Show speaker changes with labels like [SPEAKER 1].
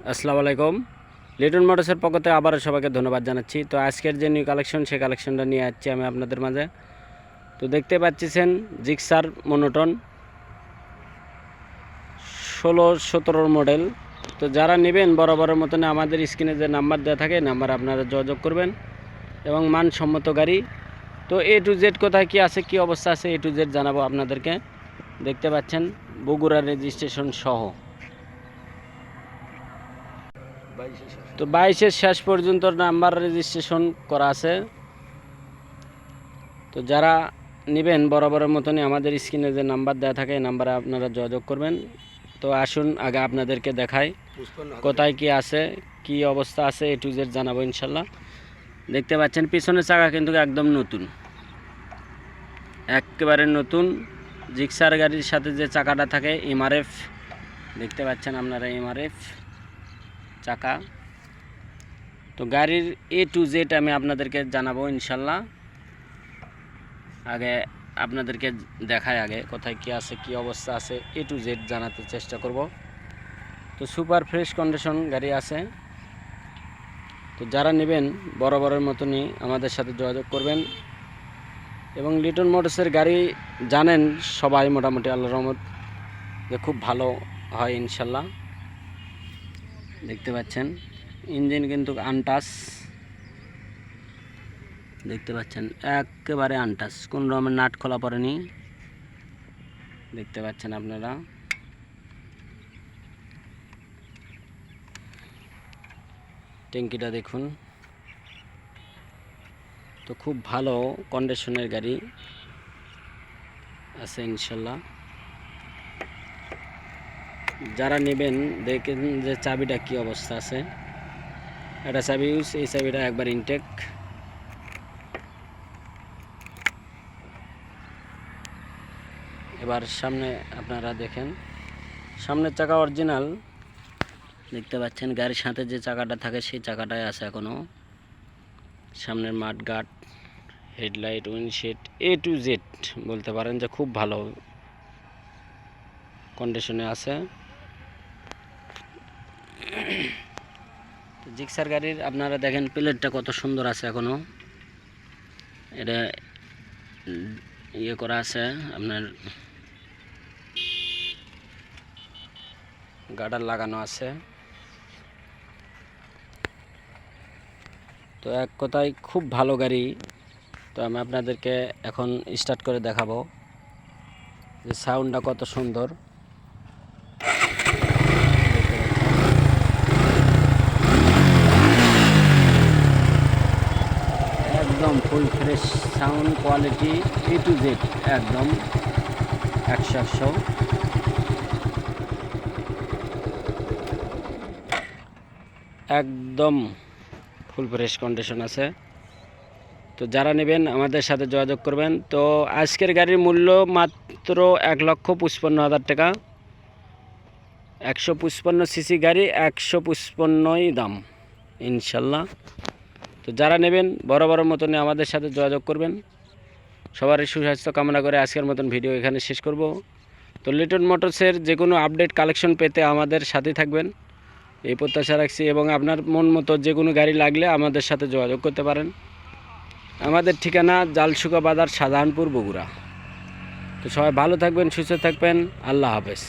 [SPEAKER 1] আসসালামু আলাইকুম। লিটন মোটরসের পক্ষ থেকে আবারও সবাইকে ধন্যবাদ জানাচ্ছি। তো আজকের যে নিউ কালেকশন সেই কালেকশনটা নিয়ে আসছি আমি আপনাদের মাঝে। তো দেখতে পাচ্ছেন জিক্সার মনোটন 16-17 মডেল। তো যারা নেবেন বরাবরের মতন আমাদের স্ক্রিনে যে নাম্বার দেওয়া থাকে নাম্বার আপনারা যোগাযোগ করবেন এবং মানসম্মত গাড়ি। তো এ টু জেড কোথায় কী আছে, কী অবস্থা আছে এ টু জেড জানাবো আপনাদেরকে। দেখতে পাচ্ছেন বগুড়া রেজিস্ট্রেশন সহ। তো 22-এর শেষ পর্যন্ত নাম্বার রেজিস্ট্রেশন করা আছে। তো যারা নেবেন বরাবরের মতনই আমাদের স্ক্রিনে যে নাম্বার দেওয়া থাকে এই নাম্বারে আপনারা যোগাযোগ করবেন। তো আসুন আগে আপনাদেরকে দেখাই কোথায় কি আছে, কি অবস্থা আছে এ টু জেড জানাবো ইনশাল্লাহ। দেখতে পাচ্ছেন পিছনের চাকা কিন্তু একদম নতুন, একেবারে নতুন। জিক্সার গাড়ির সাথে যে চাকাটা থাকে এমআরএফ, দেখতে পাচ্ছেন আপনারা এমআরএফ চাকা। তো গাড়ির এ টু জেড আমি আপনাদেরকে জানাবো ইনশাল্লাহ। আগে আপনাদেরকে দেখাই আগে কোথায় কি আছে, কি অবস্থা আছে এ টু জেড জানাতে চেষ্টা করব। তো সুপার ফ্রেশ কন্ডিশন গাড়ি আছে। তো যারা নেবেন বরাবরের মতনই আমাদের সাথে যোগাযোগ করবেন। এবং লিটন মোটরসের গাড়ি জানেন সবাই মোটামুটি আল্লাহর রহমত যে খুব ভালো হয় ইনশাল্লাহ। দেখতে পাচ্ছেন ইঞ্জিন কিন্তু আনটাচ, দেখতে পাচ্ছেন একেবারে আনটাচ, কোন রকমের নাট খোলা পড়েনি। দেখতে পাচ্ছেন আপনারা। ট্যাঙ্কিটা দেখুন, তো খুব ভালো কন্ডিশনের গাড়ি আছে ইনশাল্লাহ। যারা নেবেন দেখেন যে চাবিটা কি অবস্থা আছে। এটা চাবি ইউজ, এই চাবিটা একবার ইনটেক। এবার সামনে আপনারা দেখেন, সামনের চাকা অরিজিনাল। দেখতে পাচ্ছেন গাড়ির সাথে যে চাকাটা থাকে সেই চাকাটাই আছে এখনও। সামনের মাড guard, headlight, উইন্ডশিট A to Z বলতে পারেন যে খুব ভালো কন্ডিশনে আছে। জিক্সার গাড়ির আপনারা দেখেন প্লেটটা কত সুন্দর আছে এখনও। এটা ইয়ে করা আছে আপনার গার্ডার লাগানো আছে। তো এক কথায় খুব ভালো গাড়ি। তো আমি আপনাদেরকে এখন স্টার্ট করে দেখাবো যে সাউন্ডটা কত সুন্দর। একদম full fresh sound quality A to Z একদম 100 একদম ফুল ফ্রেশ কন্ডিশন আছে। তো যারা নেবেন আমাদের সাথে যোগাযোগ করবেন। তো আজকের গাড়ির মূল্য মাত্র 1,55,000 টাকা। 155 সিসি গাড়ি, 155ই দাম ইনশাল্লাহ। তো যারা নেবেন বরাবরের মতনই আমাদের সাথে যোগাযোগ করবেন। সবারই সুস্বাস্থ্য কামনা করে আজকের মতন ভিডিও এখানে শেষ করব। তো লিটন মোটরসের যে কোনো আপডেট কালেকশন পেতে আমাদের সাথে থাকবেন এই প্রত্যাশা রাখছি। এবং আপনার মন মতো যে কোনো গাড়ি লাগলে আমাদের সাথে যোগাযোগ করতে পারেন। আমাদের ঠিকানা জালসুকা বাজার, শাহজাহানপুর, বগুড়া। তো সবাই ভালো থাকবেন, সুস্থ থাকবেন। আল্লাহ হাফেজ।